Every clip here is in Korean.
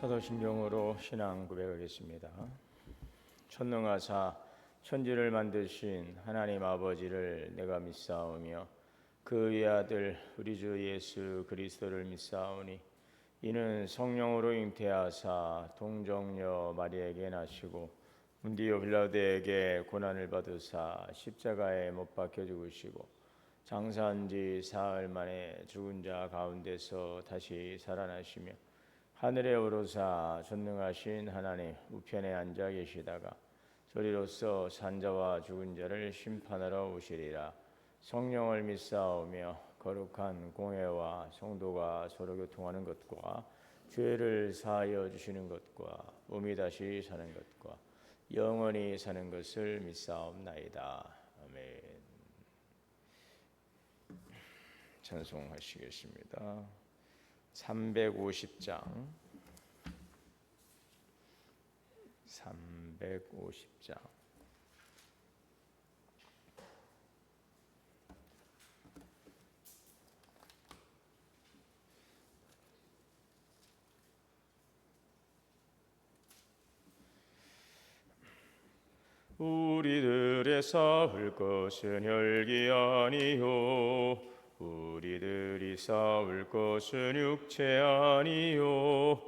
사도신경으로 신앙 고백하겠습니다. 천능하사 천지를 만드신 하나님 아버지를 내가 믿사오며 그의 아들 우리 주 예수 그리스도를 믿사오니 이는 성령으로 잉태하사 동정녀 마리아에게 나시고 문디오 빌라도에게 고난을 받으사 십자가에 못 박혀 죽으시고 장사한 지 사흘 만에 죽은 자 가운데서 다시 살아나시며 하늘에 오르사 전능하신 하나님 우편에 앉아 계시다가 저리로서 산자와 죽은 자를 심판하러 오시리라. 성령을 믿사오며 거룩한 공회와 성도가 서로 교통하는 것과 죄를 사하여 주시는 것과 몸이 다시 사는 것과 영원히 사는 것을 믿사옵나이다. 아멘. 찬송하시겠습니다. 350장 350장 우리들의 싸울 것은 혈기 아니요 우리들이 싸울 것은 육체 아니요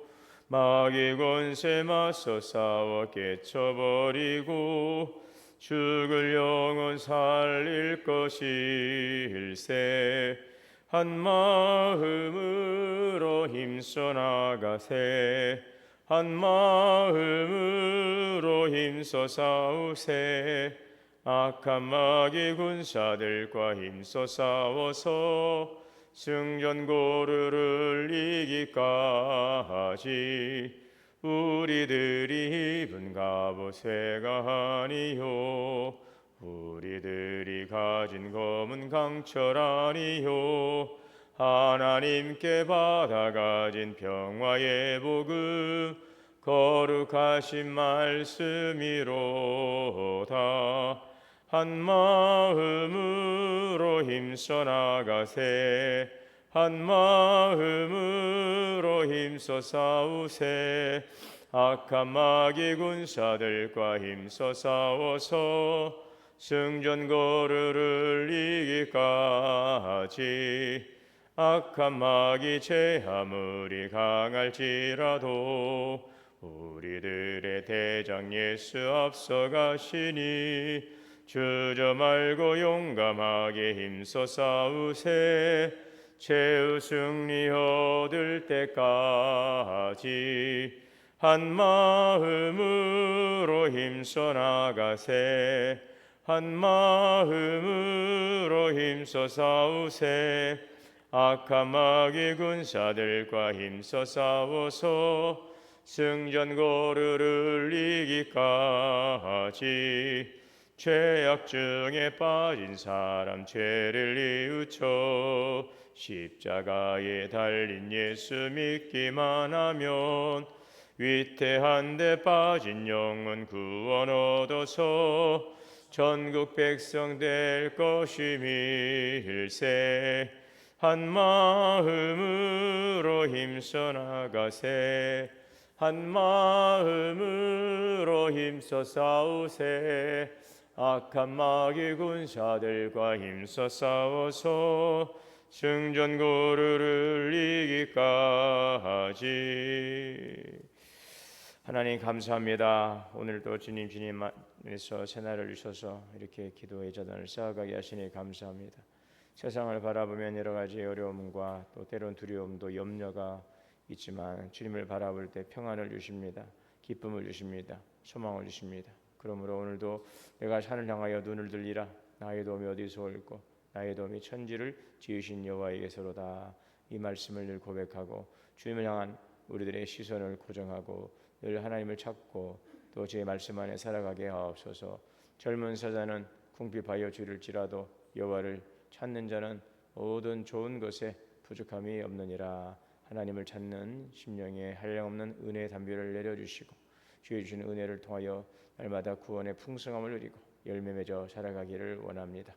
마귀 권세 맞서 싸워 깨쳐버리고 죽을 영혼 살릴 것일세. 한 마음으로 힘써 나가세 한 마음으로 힘써 싸우세. 악한 마귀 군사들과 힘써 싸워서 승전고르를 이기까지 우리들이 입은 갑옷쇠가 아니요 우리들이 가진 검은 강철 아니요 하나님께 받아가진 평화의 복음 거룩하신 말씀이로다. 한 마음으로 힘써 나가세 한 마음으로 힘써 싸우세. 악한 마귀 군사들과 힘써 싸워서 승전거르를 이기까지 악한 마귀 죄 아무리 강할지라도 우리들의 대장 예수 앞서가시니 주저 말고 용감하게 힘써 싸우세. 최후 승리 얻을 때까지 한 마음으로 힘써 나가세 한 마음으로 힘써 싸우세. 악한 마귀 군사들과 힘써 싸워서 승전거르를 이기까지 죄악 중에 빠진 사람 죄를 뉘우쳐 십자가에 달린 예수 믿기만 하면 위태한 데 빠진 영혼 구원 얻어서 전국 백성 될 것임일세. 한 마음으로 힘써 나가세 한 마음으로 힘써 싸우세. 악한 마귀 군사들과 힘써 싸워서 승전고르를 이기까지. 하나님 감사합니다. 오늘도 주님 안에서 새날을 주셔서 이렇게 기도의 자단을 쌓아가게 하시니 감사합니다. 세상을 바라보면 여러 가지 어려움과 또 때론 두려움도 염려가 있지만 주님을 바라볼 때 평안을 주십니다. 기쁨을 주십니다. 소망을 주십니다. 그러므로 오늘도 내가 산을 향하여 눈을 들리라. 나의 도움이 어디서 올꼬 나의 도움이 천지를 지으신 여호와에게서로다. 이 말씀을 늘 고백하고 주님을 향한 우리들의 시선을 고정하고 늘 하나님을 찾고 또 제 말씀 안에 살아가게 하옵소서. 젊은 사자는 궁핍하여 줄일지라도 여호와를 찾는 자는 모든 좋은 것에 부족함이 없느니라. 하나님을 찾는 심령에 한량없는 은혜의 담비를 내려주시고 주의 주시는 은혜를 통하여 날마다 구원의 풍성함을 누리고 열매 맺어 살아가기를 원합니다.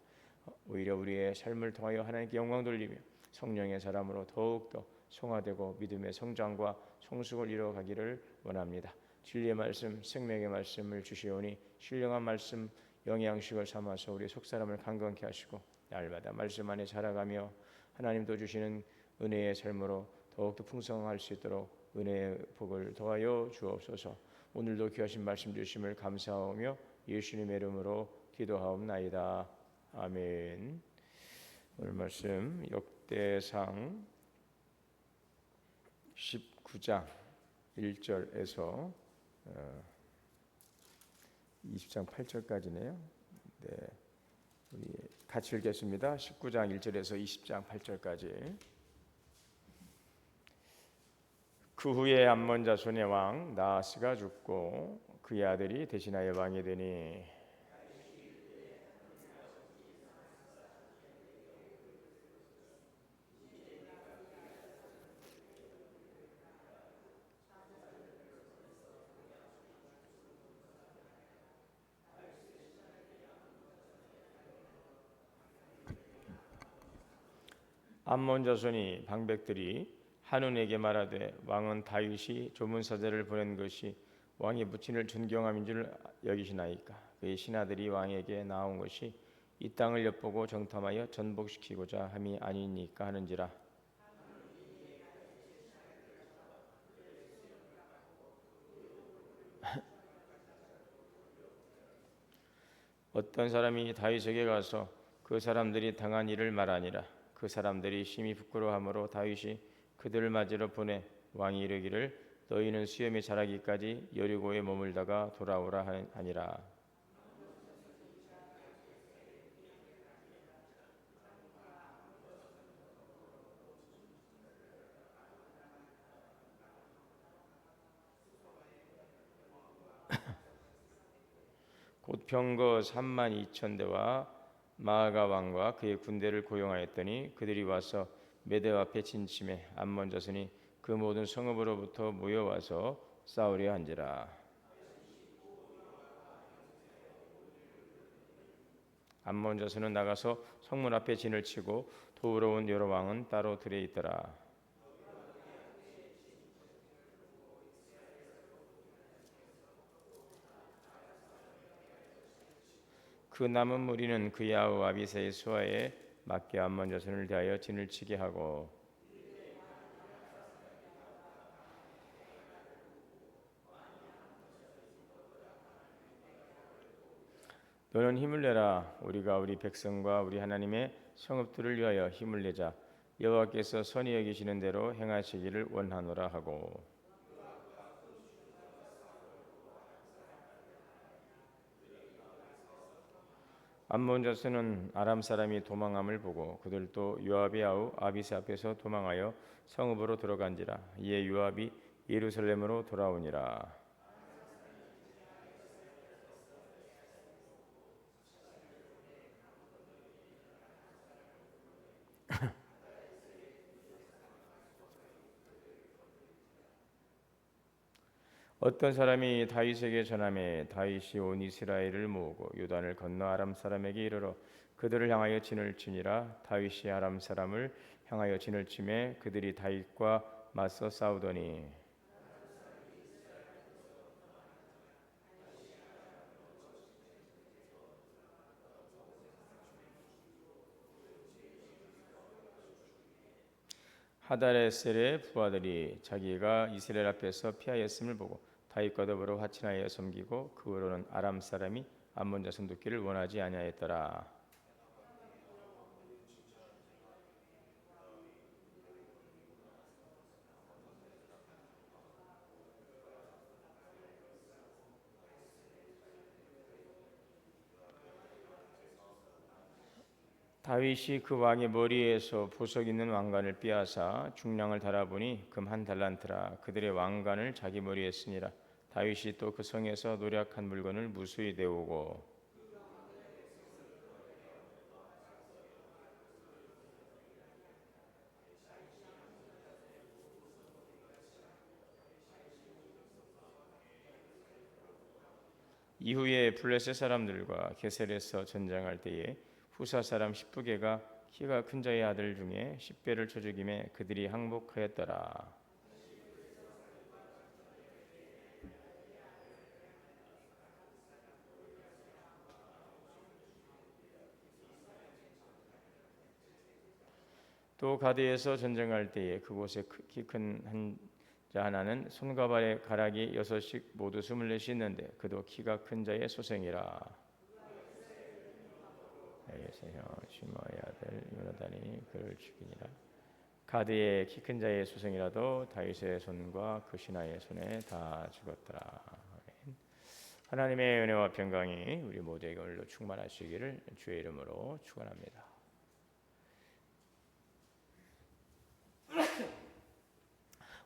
오히려 우리의 삶을 통하여 하나님께 영광 돌리며 성령의 사람으로 더욱더 성화되고 믿음의 성장과 성숙을 이루어가기를 원합니다. 진리의 말씀, 생명의 말씀을 주시오니 신령한 말씀 영양식을 삼아서 우리 속사람을 강건케 하시고 날마다 말씀 안에 자라가며 하나님도 주시는 은혜의 삶으로 더욱더 풍성할 수 있도록 은혜의 복을 더하여 주옵소서. 오늘도 귀하신 말씀 주심을 감사하며 예수님의 이름으로 기도하옵나이다. 아멘. 오늘 말씀 역대상 19장 1절에서 20장 8절까지네요. 네, 우리 같이 읽겠습니다. 19장 1절에서 20장 8절까지. 그 후에 암몬 자손의 왕 나하스가 죽고 그의 아들이 대신하여 왕이 되니 암몬 자손이 방백들이 한운에게 말하되 왕은 다윗이 조문사자를 보낸 것이 왕의 부친을 존경함인 줄 여기시나이까. 그의 신하들이 왕에게 나온 것이 이 땅을 엿보고 정탐하여 전복시키고자 함이 아니니까 하는지라. 어떤 사람이 다윗에게 가서 그 사람들이 당한 일을 말하니라. 그 사람들이 심히 부끄러워하므로 다윗이 그들을 맞으러 보내 왕이 이르기를 너희는 수염이 자라기까지 여리고에 머물다가 돌아오라 하니라. 곧 병거 32,000대와 마아가 왕과 그의 군대를 고용하였더니 그들이 와서 메대 앞에 진침해 암몬 자손이 그 모든 성읍으로부터 모여와서 싸우려 한지라. 암몬 자손은 나가서 성문 앞에 진을 치고 도우러 온 여러 왕은 따로 들에 있더라. 그 남은 무리는 그의 아우 아비새의 수하에 맞게 암몬 자손을 대하여 진을 치게 하고 너는 힘을 내라. 우리가 우리 백성과 우리 하나님의 성읍들을 위하여 힘을 내자. 여호와께서 선히 여기시는 대로 행하시기를 원하노라 하고 암몬 자손은 아람 사람이 도망함을 보고 그들도 요압의 아우 아비새 앞에서 도망하여 성읍으로 들어간지라. 이에 요압이 예루살렘으로 돌아오니라. 어떤 사람이 다윗에게 전하매 다윗이 온 이스라엘을 모으고 요단을 건너 아람 사람에게 이르러 그들을 향하여 진을 치니라. 다윗이 아람 사람을 향하여 진을 치매 그들이 다윗과 맞서 싸우더니 하다레셀의 부하들이 자기가 이스라엘 앞에서 피하였음을 보고 다윗과 더불어 화친하여 섬기고 그 후로는 아람 사람이 암몬 자손 돕기를 원하지 아니하였더라. 다윗이 그 왕의 머리에서 보석 있는 왕관을 빼앗아 중량을 달아보니 금 한 달란트라. 그들의 왕관을 자기 머리에 쓰니라. 다윗이 또 그 성에서 노략한 물건을 무수히 데우고 이후에 블레셋 사람들과 게셀에서 전쟁할 때에 후사 사람 10부계가 키가 큰 자의 아들 중에 10배를 쳐 죽임에 그들이 항복하였더라. 또 가드에서 전쟁할 때에 그곳에 키 큰 한 자 하나는 손과 발에 가락이 6씩 모두 24이 있는데 그도 키가 큰 자의 소생이라. 예세요 시므아의 아들 요나단이 그를 죽이니라. 가드의 키 큰 자의 소생이라도 다윗의 손과 그 신하의 손에 다 죽었더라. 아멘. 하나님의 은혜와 평강이 우리 모두에게 오늘도 충만하시기를 주의 이름으로 축원합니다.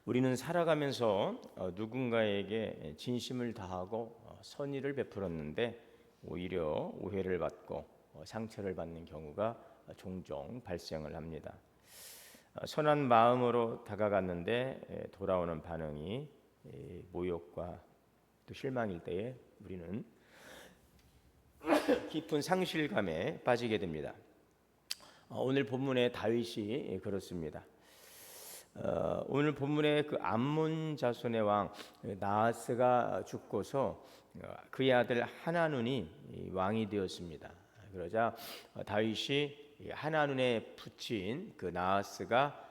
우리는 살아가면서 누군가에게 진심을 다하고 선의를 베풀었는데 오히려 오해를 받고 상처를 받는 경우가 종종 발생을 합니다. 선한 마음으로 다가갔는데 돌아오는 반응이 모욕과 또 실망일 때에 우리는 깊은 상실감에 빠지게 됩니다. 오늘 본문의 다윗이 그렇습니다. 오늘 본문의 그 암몬 자손의 왕 나하스가 죽고서 그의 아들 하나눈이 왕이 되었습니다. 그러자 다윗이 하나눈에 붙인 그 나하스가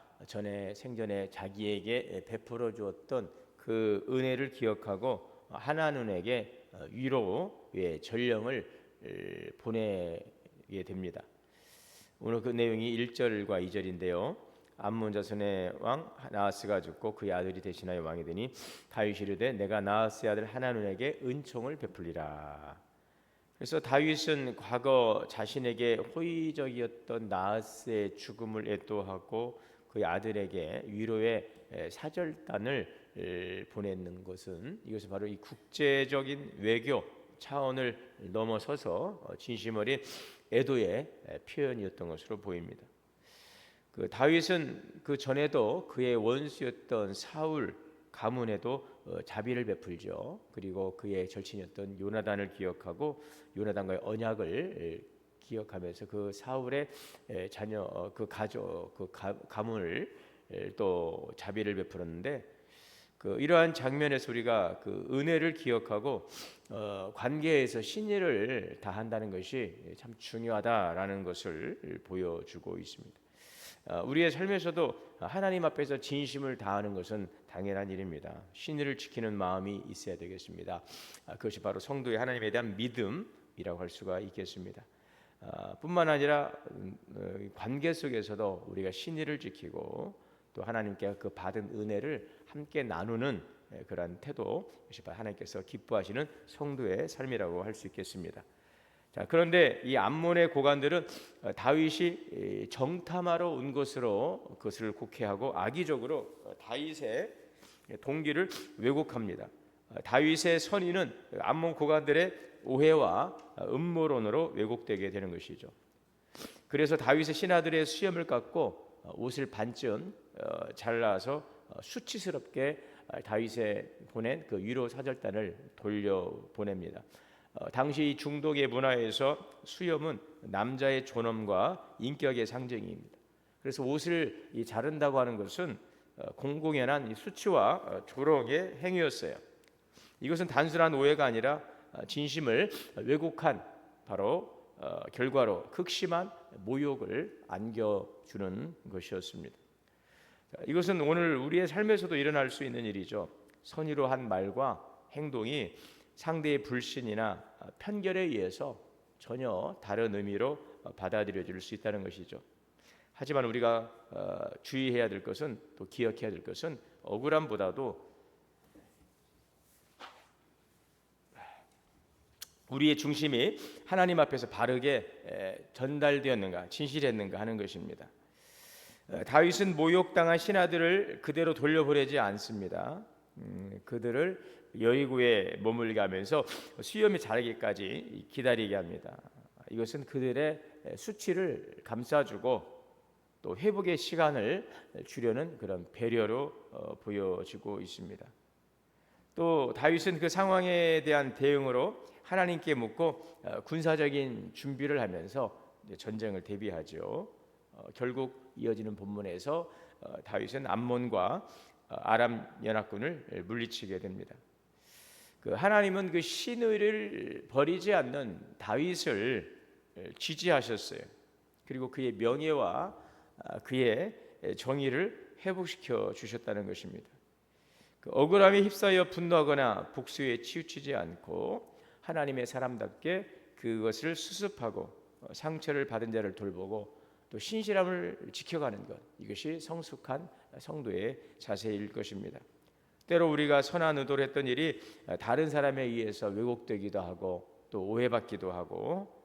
생전에 자기에게 베풀어 주었던 그 은혜를 기억하고 하나눈에게 위로의 전령을 보내게 됩니다. 오늘 그 내용이 1절과 2절인데요. 암몬 자손의 왕 나하스가 죽고 그의 아들이 대신하여 왕이 되니 다윗이 이르되 내가 나하스의 아들 하나눈에게 은총을 베풀리라. 그래서 다윗은 과거 자신에게 호의적이었던 나하스의 죽음을 애도하고 그의 아들에게 위로의 사절단을 보내는 것은 이것은 바로 이 국제적인 외교 차원을 넘어서서 진심 어린 애도의 표현이었던 것으로 보입니다. 그 다윗은 그 전에도 그의 원수였던 사울 가문에도 자비를 베풀죠. 그리고 그의 절친이었던 요나단을 기억하고 요나단과의 언약을 기억하면서 그 사울의 자녀 그 가족 그 가문을 또 자비를 베풀었는데 이러한 장면에서 우리가 그 은혜를 기억하고 관계에서 신의를 다한다는 것이 참 중요하다라는 것을 보여주고 있습니다. 우리의 삶에서도 하나님 앞에서 진심을 다하는 것은 당연한 일입니다. 신의를 지키는 마음이 있어야 되겠습니다. 그것이 바로 성도의 하나님에 대한 믿음이라고 할 수가 있겠습니다. 뿐만 아니라 관계 속에서도 우리가 신의를 지키고 또 하나님께 그 받은 은혜를 함께 나누는 그러한 태도, 그것이 하나님께서 기뻐하시는 성도의 삶이라고 할 수 있겠습니다. 자, 그런데 이 암몬의 고관들은 다윗이 정탐하러 온 것으로 그것을 곡해하고 악의적으로 다윗의 동기를 왜곡합니다. 다윗의 선의는 암몬 고관들의 오해와 음모론으로 왜곡되게 되는 것이죠. 그래서 다윗의 신하들의 수염을 깎고 옷을 반쯤 잘라서 수치스럽게 다윗에 보낸 그 위로 사절단을 돌려 보냅니다. 당시 중독의 문화에서 수염은 남자의 존엄과 인격의 상징입니다. 그래서 옷을 자른다고 하는 것은 공공연한 수치와 조롱의 행위였어요. 이것은 단순한 오해가 아니라 진심을 왜곡한 바로 결과로 극심한 모욕을 안겨주는 것이었습니다. 이것은 오늘 우리의 삶에서도 일어날 수 있는 일이죠. 선의로 한 말과 행동이 상대의 불신이나 편견에 의해서 전혀 다른 의미로 받아들여질 수 있다는 것이죠. 하지만 우리가 주의해야 될 것은 또 기억해야 될 것은 억울함보다도 우리의 중심이 하나님 앞에서 바르게 전달되었는가, 진실했는가 하는 것입니다. 다윗은 모욕당한 신하들을 그대로 돌려보내지 않습니다. 그들을 여리고에 머물게 하면서 수염이 자라기까지 기다리게 합니다. 이것은 그들의 수치를 감싸주고 또 회복의 시간을 주려는 그런 배려로 보여지고 있습니다. 또 다윗은 그 상황에 대한 대응으로 하나님께 묻고 군사적인 준비를 하면서 전쟁을 대비하죠. 결국 이어지는 본문에서 다윗은 암몬과 아람 연합군을 물리치게 됩니다. 하나님은 그 신의를 버리지 않는 다윗을 지지하셨어요. 그리고 그의 명예와 그의 정의를 회복시켜 주셨다는 것입니다. 억울함에 휩싸여 분노하거나 복수에 치우치지 않고 하나님의 사람답게 그것을 수습하고 상처를 받은 자를 돌보고 또 신실함을 지켜가는 것, 이것이 성숙한 성도의 자세일 것입니다. 때로 우리가 선한 의도를 했던 일이 다른 사람에 의해서 왜곡되기도 하고 또 오해받기도 하고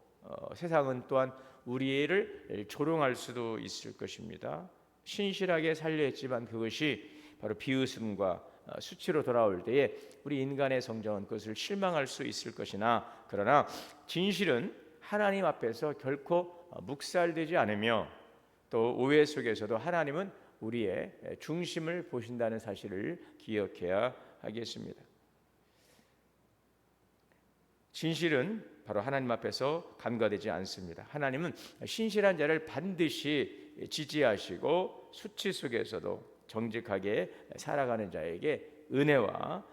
세상은 또한 우리를 조롱할 수도 있을 것입니다. 신실하게 살려 했지만 그것이 바로 비웃음과 수치로 돌아올 때에 우리 인간의 성정은 그것을 실망할 수 있을 것이나, 그러나 진실은 하나님 앞에서 결코 묵살되지 않으며 또 오해 속에서도 하나님은 우리의 중심을 보신다는 사실을 기억해야 하겠습니다. 진실은 바로 하나님 앞에서 간과되지 않습니다. 하나님은 신실한 자를 반드시 지지하시고 수치 속에서도 정직하게 살아가는 자에게 은혜와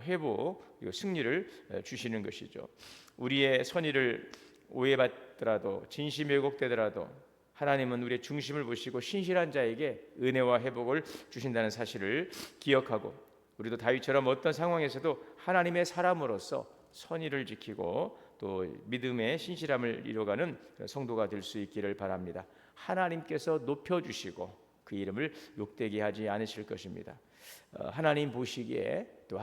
회복 그리고 승리를 주시는 것이죠. 우리의 선의를 오해받더라도 진심이 왜곡되더라도 하나님은 우리의 중심을 보시고 신실한 자에게 은혜와 회복을 주신다는 사실을 기억하고, 우리도 다윗처럼 어떤 상황에서도 하나님의 사람으로서 선의를 지키고 또 믿음의 신실함을 이뤄가는 성도가 될 수 있기를 바랍니다. 하나님께서 높여주시고 그 이름을 욕되게 하지 않으실 것입니다. 하나님 보시기에 또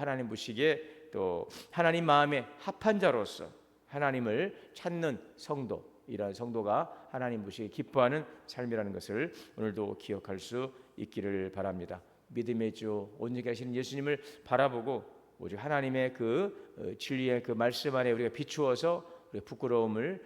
하나님 마음에 합한 자로서 하나님을 찾는 성도, 이러한 성도가 하나님 보시기에 기뻐하는 삶이라는 것을 오늘도 기억할 수 있기를 바랍니다. 믿음의 주 온전히 하시는 예수님을 바라보고 오직 하나님의 그 진리의 그 말씀 안에 우리가 비추어서 우리가 부끄러움을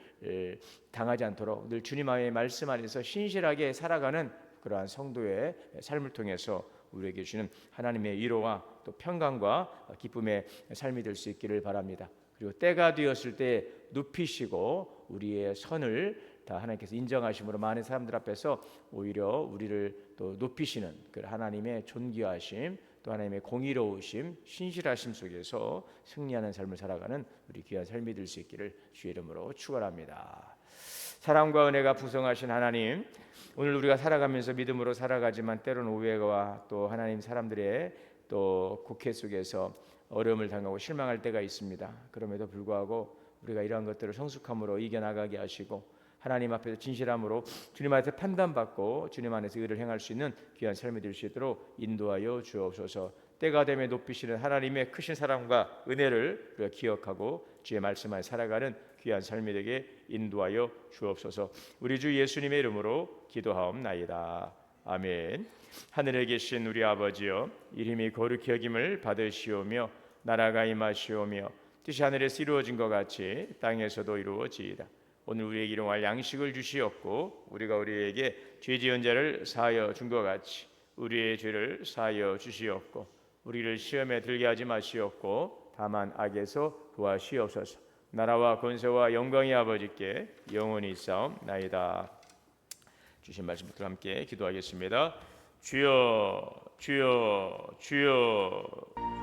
당하지 않도록 늘 주님 안의 말씀 안에서 신실하게 살아가는 그러한 성도의 삶을 통해서 우리에게 주시는 하나님의 위로와 또 평강과 기쁨의 삶이 될 수 있기를 바랍니다. 그리고 때가 되었을 때 눕히시고 우리의 선을 다 하나님께서 인정하심으로 많은 사람들 앞에서 오히려 우리를 또 높이시는 그 하나님의 존귀하심, 또 하나님의 공의로우심, 신실하심 속에서 승리하는 삶을 살아가는 우리 귀한 삶이 될 수 있기를 주의 이름으로 축원합니다. 사랑과 은혜가 풍성하신 하나님, 오늘 우리가 살아가면서 믿음으로 살아가지만 때로는 오해와 또 하나님 사람들의 또 국회 속에서 어려움을 당하고 실망할 때가 있습니다. 그럼에도 불구하고 우리가 이러한 것들을 성숙함으로 이겨나가게 하시고 하나님 앞에서 진실함으로 주님 앞에서 판단받고 주님 안에서 의를 행할 수 있는 귀한 삶이 될 수 있도록 인도하여 주옵소서. 때가 되면 높이시는 하나님의 크신 사랑과 은혜를 우리가 기억하고 주의 말씀 안에 살아가는 귀한 삶이 되게 인도하여 주옵소서. 우리 주 예수님의 이름으로 기도하옵나이다. 아멘. 하늘에 계신 우리 아버지여, 이름이 거룩히 여김을 받으시오며 나라가 임하시오며 뜻이 하늘에서 이루어진 것 같이 땅에서도 이루어지이다. 오늘 우리에게 일용할 양식을 주시옵고 우리가 우리에게 죄 지은 자를 사하여 준 것 같이 우리의 죄를 사하여 주시옵고 우리를 시험에 들게 하지 마시옵고 다만 악에서 구하시옵소서. 나라와 권세와 영광이 아버지께 영원히 있사옵나이다. 주신 말씀부터 함께 기도하겠습니다. 주여 주여 주여.